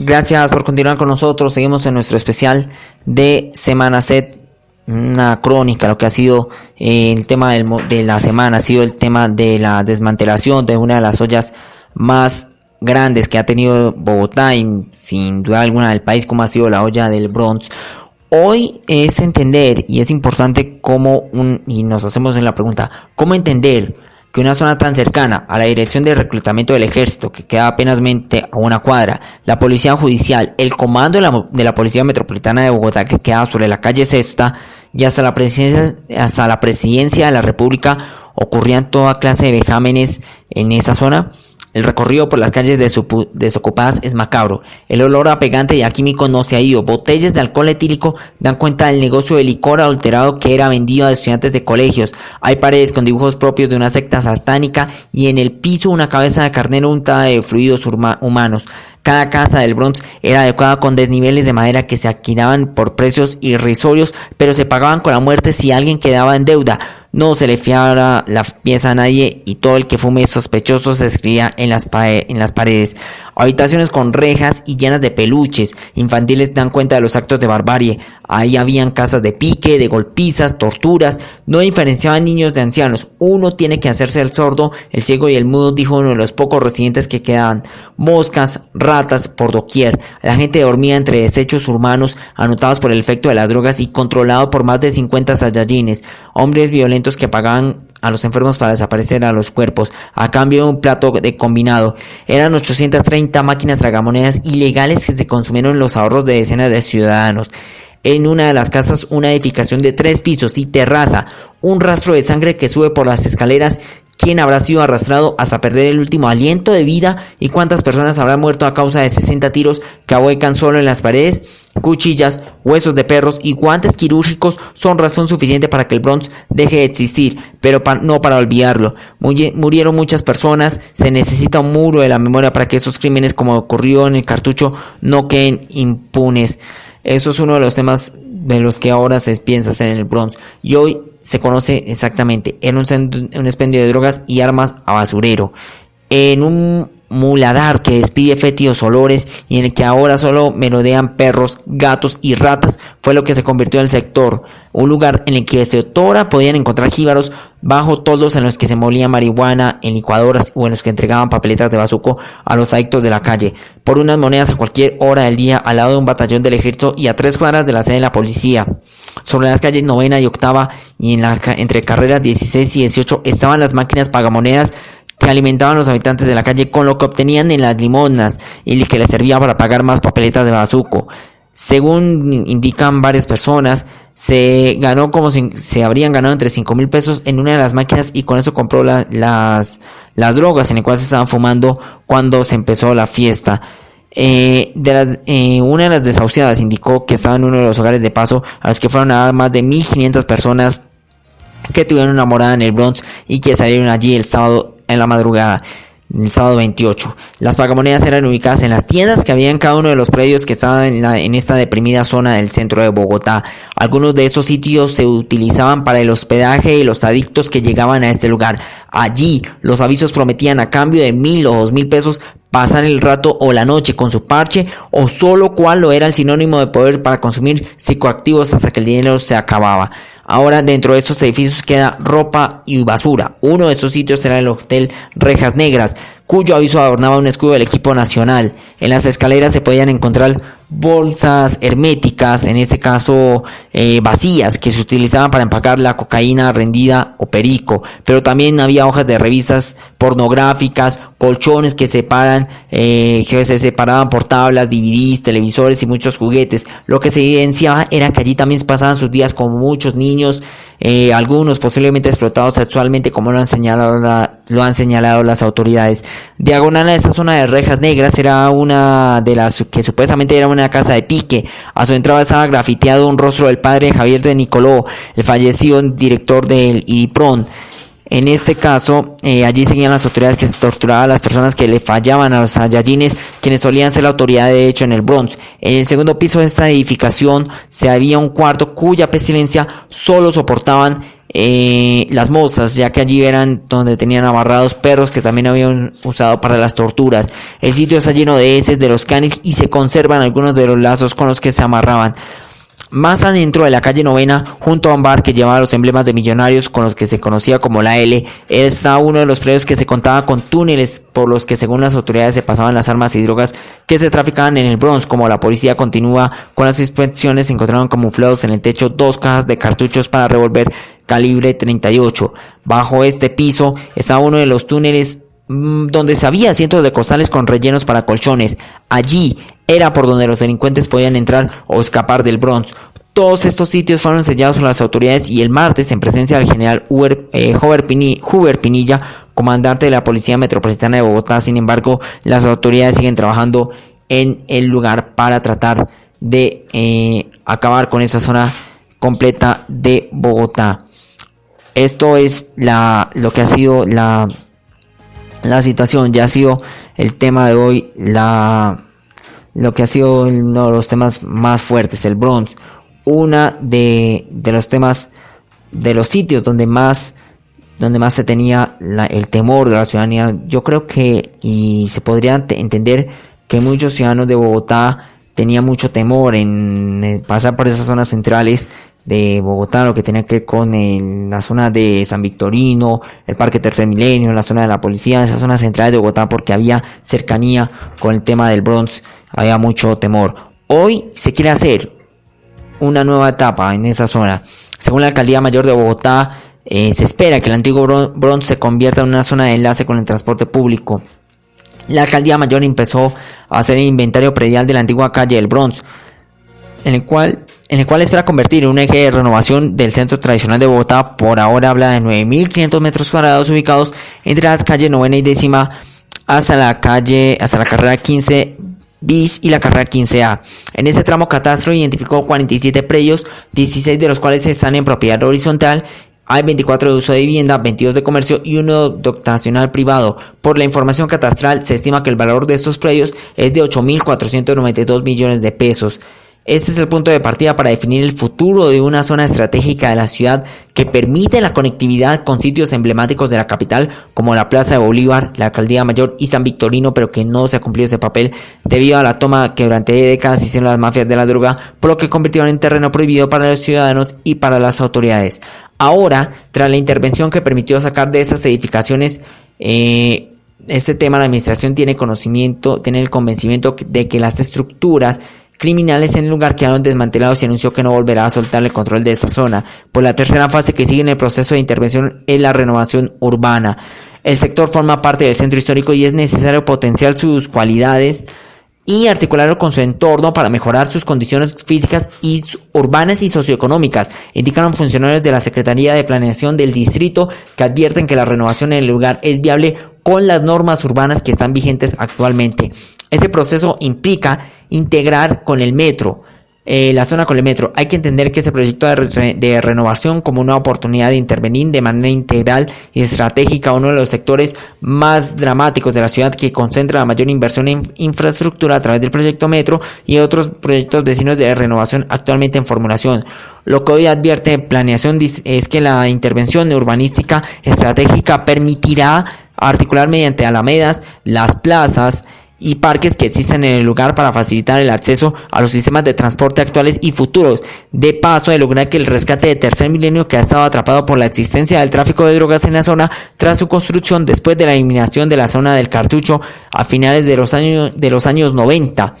Gracias por continuar con nosotros. Seguimos en nuestro especial de Semana Set, una crónica, lo que ha sido el tema de la semana, ha sido el tema de la desmantelación de una de las ollas más grandes que ha tenido Bogotá y sin duda alguna del país, como ha sido la olla del Bronx. Hoy es entender, y es importante y nos hacemos en la pregunta, ¿cómo entender que una zona tan cercana a la dirección de reclutamiento del ejército, que queda apenas a una cuadra, la policía judicial, el comando de la Policía Metropolitana de Bogotá, que queda sobre la calle Sexta, y hasta la presidencia de la República, ocurrían toda clase de vejámenes en esa zona? El recorrido por las calles desocupadas es macabro. El olor a pegante y a químico no se ha ido. Botellas de alcohol etílico dan cuenta del negocio de licor adulterado que era vendido a estudiantes de colegios. Hay paredes con dibujos propios de una secta satánica y en el piso una cabeza de carnero untada de fluidos humanos. Cada casa del Bronx era adecuada con desniveles de madera que se alquilaban por precios irrisorios, pero se pagaban con la muerte si alguien quedaba en deuda. No se le fiaba la pieza a nadie y todo el que fume sospechoso se escribía en las paredes. Habitaciones con rejas y llenas de peluches infantiles dan cuenta de los actos de barbarie. Ahí habían casas de pique, de golpizas, torturas. No diferenciaban niños de ancianos. Uno tiene que hacerse el sordo, el ciego y el mudo, dijo uno de los pocos residentes que quedaban. Moscas, ratas por doquier. La gente dormía entre desechos humanos anotados por el efecto de las drogas y controlado por más de 50 saiyajines, hombres violentos que pagaban a los enfermos para desaparecer a los cuerpos a cambio de un plato de combinado. Eran 830 máquinas tragamonedas ilegales que se consumieron los ahorros de decenas de ciudadanos. En una de las casas, una edificación de 3 pisos y terraza, un rastro de sangre que sube por las escaleras. ¿Quién habrá sido arrastrado hasta perder el último aliento de vida? ¿Y cuántas personas habrán muerto a causa de 60 tiros que ahuecan solo en las paredes? Cuchillas, huesos de perros y guantes quirúrgicos son razón suficiente para que el Bronx deje de existir, pero no para olvidarlo. Murieron muchas personas, se necesita un muro de la memoria para que esos crímenes, como ocurrió en el Cartucho, no queden impunes. Eso es uno de los temas de los que ahora se piensa hacer en el Bronx. Y hoy se conoce exactamente. Era un expendio de drogas y armas a basurero. En un muladar que despide fétidos olores y en el que ahora solo merodean perros, gatos y ratas, fue lo que se convirtió en el sector. Un lugar en el que desde otrora podían encontrar jíbaros bajo toldos en los que se molía marihuana en licuadoras o en los que entregaban papeletas de bazuco a los adictos de la calle. Por unas monedas a cualquier hora del día, al lado de un batallón del ejército y a 3 cuadras de la sede de la policía. Sobre las calles 9ª y 8ª y entre carreras 16 y 18 estaban las máquinas pagamonedas que alimentaban a los habitantes de la calle con lo que obtenían en las limonas y que les servía para pagar más papeletas de bazuco. Según indican varias personas, se habrían ganado entre 5,000 pesos en una de las máquinas y con eso compró las drogas en el cual se estaban fumando cuando se empezó la fiesta. Una de las desahuciadas indicó que estaba en uno de los hogares de paso a los que fueron a dar más de 1,500 personas que tuvieron una morada en el Bronx y que salieron allí el sábado en la madrugada, el sábado 28. Las pagamonedas eran ubicadas en las tiendas que había en cada uno de los predios que estaban en esta deprimida zona del centro de Bogotá. Algunos de esos sitios se utilizaban para el hospedaje y los adictos que llegaban a este lugar. Allí los avisos prometían a cambio de 1,000 o 2,000 pesos pasar el rato o la noche con su parche, o solo cual lo era el sinónimo de poder para consumir psicoactivos hasta que el dinero se acababa. Ahora dentro de estos edificios queda ropa y basura. Uno de estos sitios era el Hotel Rejas Negras, cuyo aviso adornaba un escudo del equipo nacional. En las escaleras se podían encontrar bolsas herméticas, en este caso vacías, que se utilizaban para empacar la cocaína rendida o perico, pero también había hojas de revistas pornográficas, colchones que se separaban por tablas, DVDs, televisores y muchos juguetes. Lo que se evidenciaba era que allí también pasaban sus días con muchos niños, algunos posiblemente explotados sexualmente, como lo han señalado las autoridades. Diagonal a esa zona de Rejas Negras era una de las que supuestamente era una casa de pique. A su entrada estaba grafiteado un rostro del padre Javier de Nicoló, el fallecido director del IDIPRON. En este caso, allí seguían las autoridades que se torturaban a las personas que le fallaban a los saiyajines, quienes solían ser la autoridad de hecho en el Bronx. En el segundo piso de esta edificación se había un cuarto cuya pestilencia solo soportaban las mozas, ya que allí eran donde tenían amarrados perros que también habían usado para las torturas. El sitio está lleno de heces de los canis y se conservan algunos de los lazos con los que se amarraban. Más adentro de la calle Novena, junto a un bar que llevaba los emblemas de millonarios con los que se conocía como la L, está uno de los predios que se contaba con túneles por los que según las autoridades se pasaban las armas y drogas que se traficaban en el Bronx. Como la policía continúa con las inspecciones, se encontraron camuflados en el techo 2 cajas de cartuchos para revólver calibre 38. Bajo este piso está uno de los túneles donde se había cientos de costales con rellenos para colchones. Allí era por donde los delincuentes podían entrar o escapar del Bronx. Todos estos sitios fueron sellados por las autoridades y el martes, en presencia del general Hoover Pinilla, comandante de la Policía Metropolitana de Bogotá. Sin embargo, las autoridades siguen trabajando en el lugar para tratar de acabar con esa zona completa de Bogotá. Esto es lo que ha sido la situación. Ya ha sido el tema de hoy, lo que ha sido uno de los temas más fuertes, el Bronx, una de los temas, de los sitios donde más se tenía el temor de la ciudadanía. Yo creo que, y se podría entender que muchos ciudadanos de Bogotá tenían mucho temor en pasar por esas zonas centrales de Bogotá, lo que tenía que ver con la zona de San Victorino, el Parque Tercer Milenio, la zona de la policía, esas zonas centrales de Bogotá, porque había cercanía con el tema del Bronx, había mucho temor. Hoy se quiere hacer una nueva etapa en esa zona. Según la Alcaldía Mayor de Bogotá, se espera que el antiguo Bronx se convierta en una zona de enlace con el transporte público. La Alcaldía Mayor empezó a hacer el inventario predial de la antigua calle del Bronx, en el cual espera convertir en un eje de renovación del centro tradicional de Bogotá. Por ahora habla de 9.500 metros cuadrados ubicados entre las calles Novena y Décima hasta la carrera 15 bis y la carrera 15A. En ese tramo Catastro identificó 47 predios, 16 de los cuales están en propiedad horizontal. Hay 24 de uso de vivienda, 22 de comercio y uno dotacional privado. Por la información catastral, se estima que el valor de estos predios es de 8.492 millones de pesos. Este es el punto de partida para definir el futuro de una zona estratégica de la ciudad que permite la conectividad con sitios emblemáticos de la capital como la Plaza de Bolívar, la Alcaldía Mayor y San Victorino, pero que no se ha cumplido ese papel debido a la toma que durante décadas hicieron las mafias de la droga, por lo que convirtieron en terreno prohibido para los ciudadanos y para las autoridades. Ahora, tras la intervención que permitió sacar de esas edificaciones este tema, la administración tiene el convencimiento de que las estructuras criminales en el lugar quedaron desmantelados y anunció que no volverá a soltar el control de esa zona. Por la tercera fase que sigue en el proceso de intervención es la renovación urbana. El sector forma parte del centro histórico y es necesario potenciar sus cualidades y articularlo con su entorno para mejorar sus condiciones físicas y urbanas y socioeconómicas, indicaron funcionarios de la Secretaría de Planeación del distrito, que advierten que la renovación en el lugar es viable con las normas urbanas que están vigentes actualmente. Este proceso implica integrar con el metro, la zona con el metro. Hay que entender que ese proyecto de renovación como una oportunidad de intervenir de manera integral y estratégica uno de los sectores más dramáticos de la ciudad, que concentra la mayor inversión en infraestructura a través del proyecto metro y otros proyectos vecinos de renovación actualmente en formulación. Lo que hoy advierte Planeación es que la intervención urbanística estratégica permitirá articular mediante alamedas las plazas y parques que existen en el lugar para facilitar el acceso a los sistemas de transporte actuales y futuros, de paso de lograr que el rescate de Tercer Milenio, que ha estado atrapado por la existencia del tráfico de drogas en la zona tras su construcción después de la eliminación de la zona del Cartucho a finales de los años 90.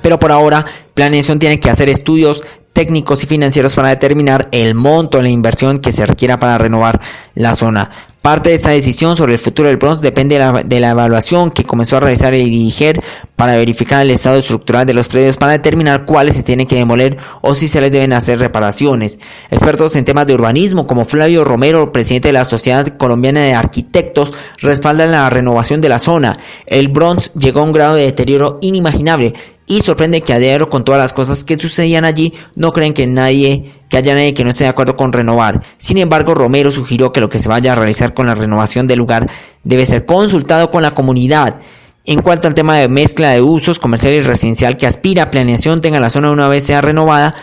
Pero por ahora, Planeación tiene que hacer estudios técnicos y financieros para determinar el monto de la inversión que se requiera para renovar la zona. Parte de esta decisión sobre el futuro del Bronx depende de la evaluación que comenzó a realizar el DIGER para verificar el estado estructural de los predios para determinar cuáles se tienen que demoler o si se les deben hacer reparaciones. Expertos en temas de urbanismo como Flavio Romero, presidente de la Sociedad Colombiana de Arquitectos, respaldan la renovación de la zona. El Bronx llegó a un grado de deterioro inimaginable y sorprende que a diario, con todas las cosas que sucedían allí, no creen que haya nadie que no esté de acuerdo con renovar. Sin embargo, Romero sugirió que lo que se vaya a realizar con la renovación del lugar debe ser consultado con la comunidad. En cuanto al tema de mezcla de usos comercial y residencial que aspira a Planeación tenga la zona una vez sea renovada,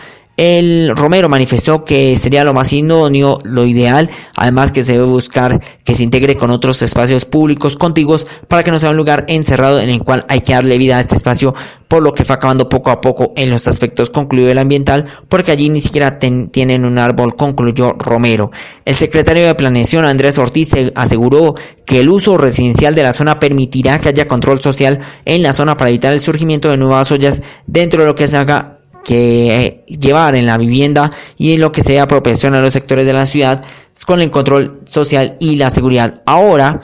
El Romero manifestó que sería lo más idóneo, lo ideal, además que se debe buscar que se integre con otros espacios públicos contiguos para que no sea un lugar encerrado en el cual hay que darle vida a este espacio, por lo que fue acabando poco a poco en los aspectos, concluyó el ambiental, porque allí ni siquiera tienen un árbol, concluyó Romero. El secretario de Planeación, Andrés Ortiz, aseguró que el uso residencial de la zona permitirá que haya control social en la zona para evitar el surgimiento de nuevas ollas dentro de lo que se haga que llevar en la vivienda y en lo que sea apropiación a los sectores de la ciudad con el control social y la seguridad. Ahora,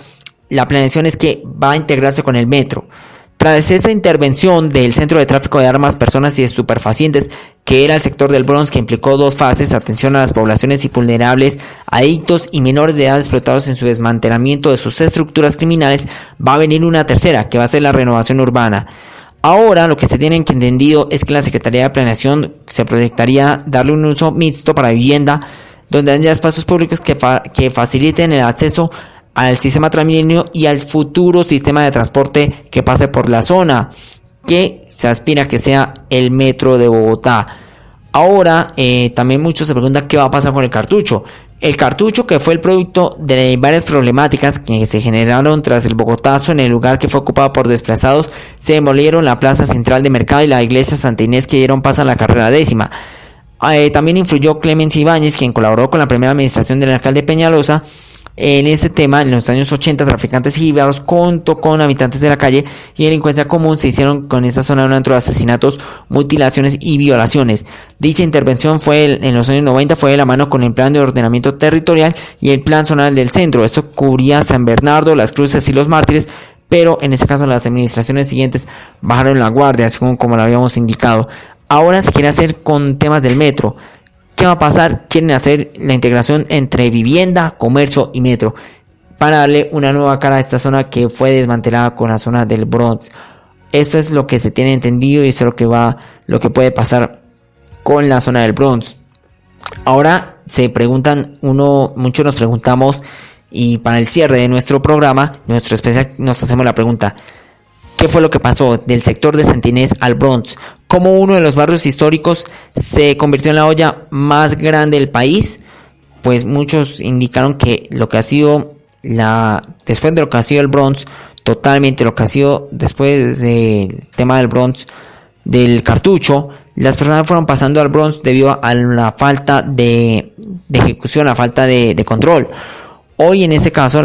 la planeación es que va a integrarse con el metro. Tras esa intervención del Centro de Tráfico de Armas, Personas y Estupefacientes, que era el sector del Bronx, que implicó 2 fases: atención a las poblaciones y vulnerables, adictos y menores de edad explotados en su desmantelamiento de sus estructuras criminales, va a venir una tercera, que va a ser la renovación urbana. Ahora lo que se tiene entendido es que la Secretaría de Planeación se proyectaría darle un uso mixto para vivienda, donde haya espacios públicos que faciliten el acceso al sistema Transmilenio y al futuro sistema de transporte que pase por la zona, que se aspira a que sea el metro de Bogotá. Ahora también muchos se preguntan qué va a pasar con el cartucho. El cartucho, que fue el producto de varias problemáticas que se generaron tras el Bogotazo en el lugar que fue ocupado por desplazados, se demolieron la plaza central de Mercado y la iglesia Santa Inés, que dieron paso a la carrera 10ª. También influyó Clemency Ibáñez, quien colaboró con la primera administración del alcalde Peñalosa en este tema. En los años 80, traficantes y jíbaros junto con habitantes de la calle y delincuencia común se hicieron con esta zona un antro de asesinatos, mutilaciones y violaciones. Dicha intervención en los años 90 fue de la mano con el plan de ordenamiento territorial y el plan zonal del centro. Esto cubría San Bernardo, Las Cruces y Los Mártires, pero en ese caso las administraciones siguientes bajaron la guardia, según como lo habíamos indicado. Ahora se quiere hacer con temas del metro. ¿Qué va a pasar? Quieren hacer la integración entre vivienda, comercio y metro para darle una nueva cara a esta zona que fue desmantelada con la zona del Bronx. Esto es lo que se tiene entendido y esto es lo que puede pasar con la zona del Bronx. Ahora se preguntan, muchos nos preguntamos, y para el cierre de nuestro programa, nuestro especial, nos hacemos la pregunta: ¿qué fue lo que pasó del sector de Santa Inés al Bronx? ¿Cómo uno de los barrios históricos se convirtió en la olla más grande del país? Pues muchos indicaron que lo que ha sido después de lo que ha sido el Bronx, totalmente lo que ha sido después del tema del Bronx, del cartucho, las personas fueron pasando al Bronx debido a la falta de ejecución, la falta de control. Hoy en este caso,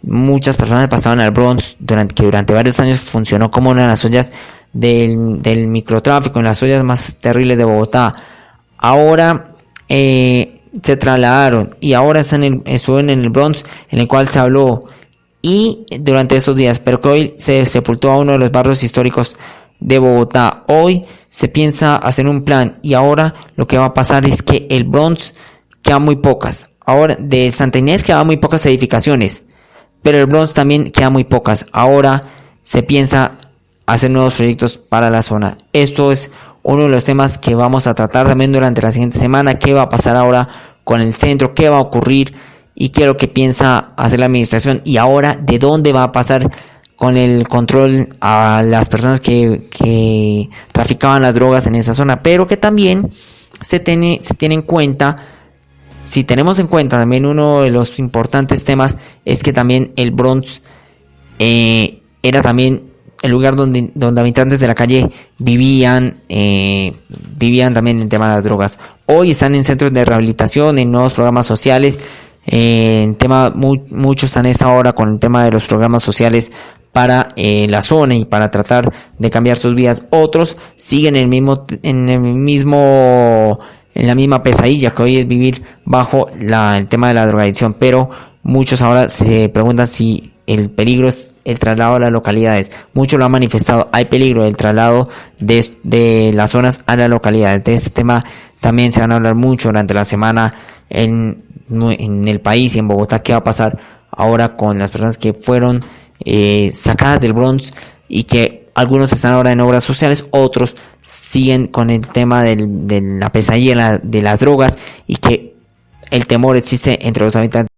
muchas personas pasaban al Bronx que durante varios años funcionó como una de las ollas del microtráfico, en las ollas más terribles de Bogotá. Ahora se trasladaron y ahora estuvieron en el Bronx, en el cual se habló y durante esos días, pero que hoy se sepultó a uno de los barrios históricos de Bogotá. Hoy se piensa hacer un plan y ahora lo que va a pasar es que el Bronx quedan muy pocas. Ahora de Santa Inés quedan muy pocas edificaciones, pero el Bronx también queda muy pocas. Ahora se piensa hacer nuevos proyectos para la zona. Esto es uno de los temas que vamos a tratar también durante la siguiente semana. ¿Qué va a pasar ahora con el centro? ¿Qué va a ocurrir? Y qué es lo que piensa hacer la administración. Y ahora, ¿de dónde va a pasar con el control a las personas que traficaban las drogas en esa zona? Pero que también se tiene en cuenta, si tenemos en cuenta también uno de los importantes temas, es que también el Bronx era también el lugar donde habitantes de la calle vivían también el tema de las drogas. Hoy están en centros de rehabilitación, en nuevos programas sociales. Muchos están a esta hora con el tema de los programas sociales para la zona y para tratar de cambiar sus vidas. Otros siguen en la misma pesadilla que hoy es vivir bajo el tema de la drogadicción, pero muchos ahora se preguntan si el peligro es el traslado a las localidades. Muchos lo han manifestado, hay peligro del traslado de las zonas a las localidades. De este tema también se van a hablar mucho durante la semana en el país y en Bogotá. ¿Qué va a pasar ahora con las personas que fueron sacadas del Bronx y que algunos están ahora en obras sociales, otros siguen con el tema de la pesadilla de las drogas y que el temor existe entre los habitantes?